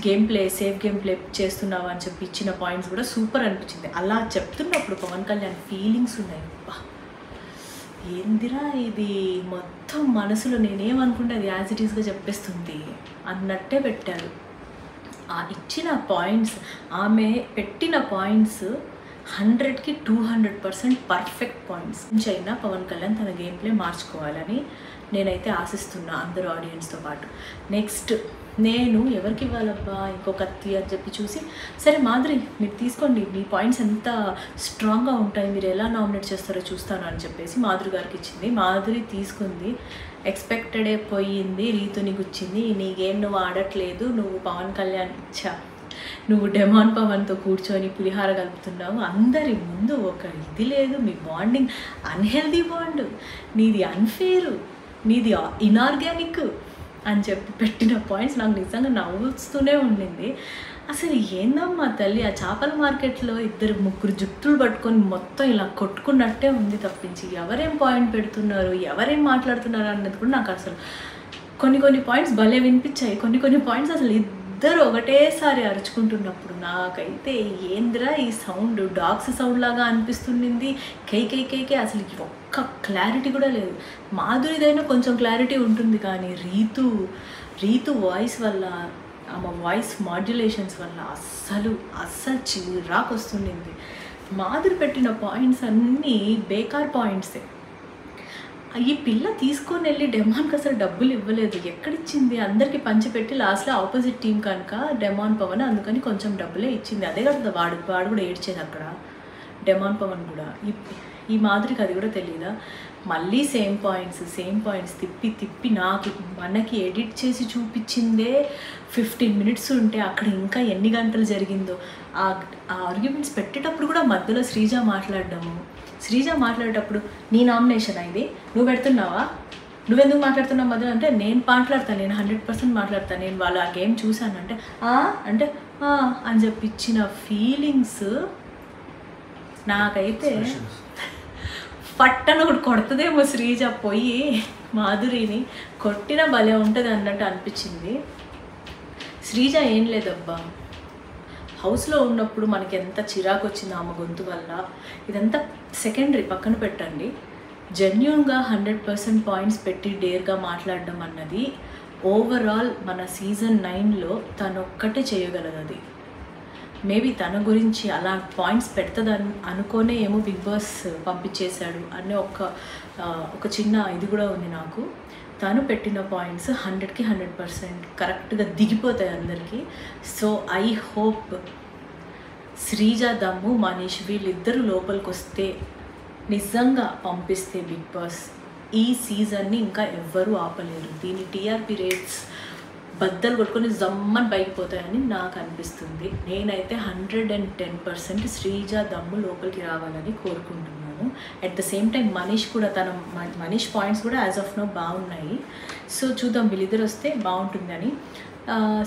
సేఫ్ గేమ్ ప్లే చేస్తున్నావా అని చెప్పి ఇచ్చిన పాయింట్స్ కూడా సూపర్ అనిపించింది. అలా చెప్తున్నప్పుడు పవన్ కళ్యాణ్ ఫీలింగ్స్ ఉన్నాయి, ఏందిరా ఇది మొత్తం మనసులో నేనేమనుకుంటే అది యాజ్ ఇట్ ఈస్గా చెప్పేస్తుంది అన్నట్టే పెట్టారు. ఆ ఇచ్చిన పాయింట్స్, ఆమె పెట్టిన పాయింట్స్ 100కి 200% పర్ఫెక్ట్ పాయింట్స్. నుంచి అయినా పవన్ కళ్యాణ్ తన గేమ్ ప్లే మార్చుకోవాలని నేనైతే ఆశిస్తున్నా అందరూ ఆడియన్స్తో పాటు. నెక్స్ట్ నేను ఎవరికి ఇవ్వాలబ్బా ఇంకో కత్తి అని చెప్పి చూసి, సరే మాధురి మీరు తీసుకోండి, మీ పాయింట్స్ ఎంత స్ట్రాంగ్గా ఉంటాయి, మీరు ఎలా నామినేట్ చేస్తారో చూస్తాను అని చెప్పేసి మాధురి గారికి ఇచ్చింది. మాధురి తీసుకుంది, ఎక్స్పెక్టెడే పోయింది, రీతుని గుచ్చింది, నీ గేమ్ నువ్వు ఆడట్లేదు, నువ్వు పవన్ కళ్యాణ్ నువ్వు డెమాన్ పవన్తో కూర్చొని పులిహార కలుపుతున్నావు, అందరి ముందు ఒక ఇది లేదు, మీ బాండింగ్ అన్హెల్దీ బాండ్, నీది అన్ఫేరు, నీది ఇనార్గానిక్ అని చెప్పి పెట్టిన పాయింట్స్ నాకు నిజంగా నవ్వుస్తూనే ఉండింది. అసలు ఏందమ్మా తల్లి, ఆ చేపల మార్కెట్లో 2-3 జుట్టులు పట్టుకొని మొత్తం ఇలా కొట్టుకున్నట్టే ఉంది తప్పించి ఎవరేం పాయింట్ పెడుతున్నారు, ఎవరేం మాట్లాడుతున్నారు అన్నది కూడా నాకు అసలు కొన్ని పాయింట్స్ భలే వినిపించాయి. కొన్ని పాయింట్స్ అసలు ఇద్దరు ఒకటేసారి అరుచుకుంటున్నప్పుడు నాకైతే ఏంద్రా ఈ సౌండ్, డాగ్స్ సౌండ్ లాగా అనిపిస్తుంది. కేకే అసలు ఒక్క క్లారిటీ కూడా లేదు. మాధురిదైనా కొంచెం క్లారిటీ ఉంటుంది, కానీ రీతు వాయిస్ వల్ల, ఆమె వాయిస్ మాడ్యులేషన్స్ వల్ల అస్సలు చిరాకు వస్తుండింది. మాధురి పెట్టిన పాయింట్స్ అన్నీ బేకార్ పాయింట్సే. ఈ పిల్ల తీసుకొని వెళ్ళి డెమాన్కి అసలు డబ్బులు ఇవ్వలేదు, ఎక్కడిచ్చింది, అందరికీ పంచిపెట్టి లాస్ట్లో ఆపోజిట్ టీం కనుక డెమాన్ పవన్ అందుకని కొంచెం డబ్బులే ఇచ్చింది. అదే కదా వాడు కూడా ఏడ్చేది అక్కడ, డెమాన్ పవన్ కూడా. ఈ మాదిరికి అది కూడా తెలియదా, మళ్ళీ సేమ్ పాయింట్స్ తిప్పి మనకి ఎడిట్ చేసి చూపించిందే 15 minutes ఉంటే అక్కడ ఇంకా ఎన్ని గంటలు జరిగిందో. ఆ ఆర్గ్యుమెంట్స్ పెట్టేటప్పుడు కూడా మధ్యలో శ్రీజ మాట్లాడేటప్పుడు నీ నామినేషన్ అయింది, నువ్వు పెడుతున్నావా, నువ్వెందుకు మాట్లాడుతున్నావు మధ్యలో అంటే, నేను మాట్లాడతాను, నేను 100% మాట్లాడతాను, నేను వాళ్ళు ఆ గేమ్ చూశాను అంటే అని చెప్పి ఇచ్చిన ఫీలింగ్స్ నాకైతే పట్టన ఒకటి కొడుతుందేమో శ్రీజ పోయి మాధురిని కొట్టిన భలే ఉంటుంది అన్నట్టు అనిపించింది. శ్రీజ ఏం లేదబ్బా, హౌస్లో ఉన్నప్పుడు మనకి ఎంత చిరాకు వచ్చింది ఆమె గొంతు వల్ల, ఇదంతా సెకండరీ పక్కన పెట్టండి. జెన్యూన్గా 100% పాయింట్స్ పెట్టి డేర్గా మాట్లాడడం అన్నది ఓవరాల్ మన సీజన్ 9లో తనొక్కటే చేయగలదు. అది మేబీ తన గురించి అలా పాయింట్స్ పెడతదని అనుకోనే ఏమో బిగ్ బాస్ పంపించేశాడు అనే ఒక చిన్న ఇది కూడా ఉంది నాకు. తను పెట్టిన పాయింట్స్ 100కి 100% కరెక్ట్గా దిగిపోతాయి అందరికీ. సో ఐ హోప్ శ్రీజ, దమ్ము, మనీష్ వీళ్ళిద్దరూ లోపలికి వస్తే, నిజంగా పంపిస్తే బిగ్ బాస్ ఈ సీజన్ని ఇంకా ఎవ్వరూ ఆపలేరు. దీని టీఆర్పీ రేట్స్ బద్దలు కొట్టుకొని జమ్మని పైకిపోతాయని నాకు అనిపిస్తుంది. నేనైతే 110% శ్రీజ, దమ్ము లోపలికి రావాలని కోరుకుంటున్నాను. At the same time Manish కూడా, మనీష్ పాయింట్స్ కూడా యాజ్ ఆఫ్ నౌ బాగున్నాయి. సో చూద్దాం వీళ్ళిద్దరు వస్తే బాగుంటుందని.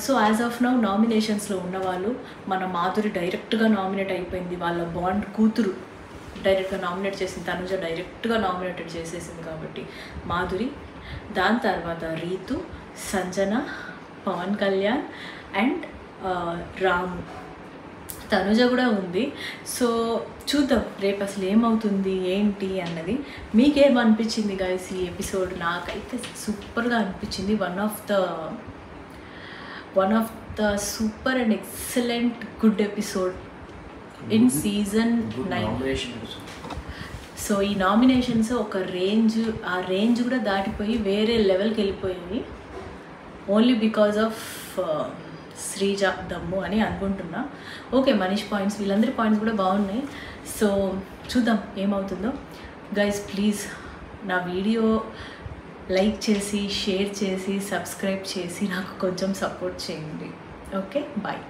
సో యాజ్ ఆఫ్ నౌ నామినేషన్స్లో ఉన్నవాళ్ళు, మన మాధురి డైరెక్ట్గా నామినేట్ అయిపోయింది, వాళ్ళ బాండ్ కూతురు డైరెక్ట్గా నామినేట్ చేసింది, తనుజ డైరెక్ట్గా నామినేటెడ్ చేసేసింది కాబట్టి మాధురి. దాని తర్వాత రీతు, సంజన, పవన్ కళ్యాణ్ అండ్ రాము, తనుజ కూడా ఉంది. సో చూద్దాం రేపు అసలు ఏమవుతుంది ఏంటి అన్నది. మీకేమనిపించింది గైస్ ఈ ఎపిసోడ్? నాకైతే సూపర్గా అనిపించింది. One of the super and excellent good episode in season 9. So ఈ నామినేషన్స్ ఒక ఆ రేంజ్ కూడా దాటిపోయి వేరే లెవెల్కి వెళ్ళిపోయాయి, ఓన్లీ బికాజ్ ఆఫ్ శ్రీజ, దమ్ము అని అనుకుంటున్నా. ఓకే, మనీష్ పాయింట్స్, వీళ్ళందరి పాయింట్స్ కూడా బాగున్నాయి. సో చూద్దాం ఏమవుతుందో. గైస్ ప్లీజ్ నా వీడియో లైక్ చేసి, షేర్ చేసి, సబ్స్క్రైబ్ చేసి నాకు కొంచెం సపోర్ట్ చేయండి. Okay, bye.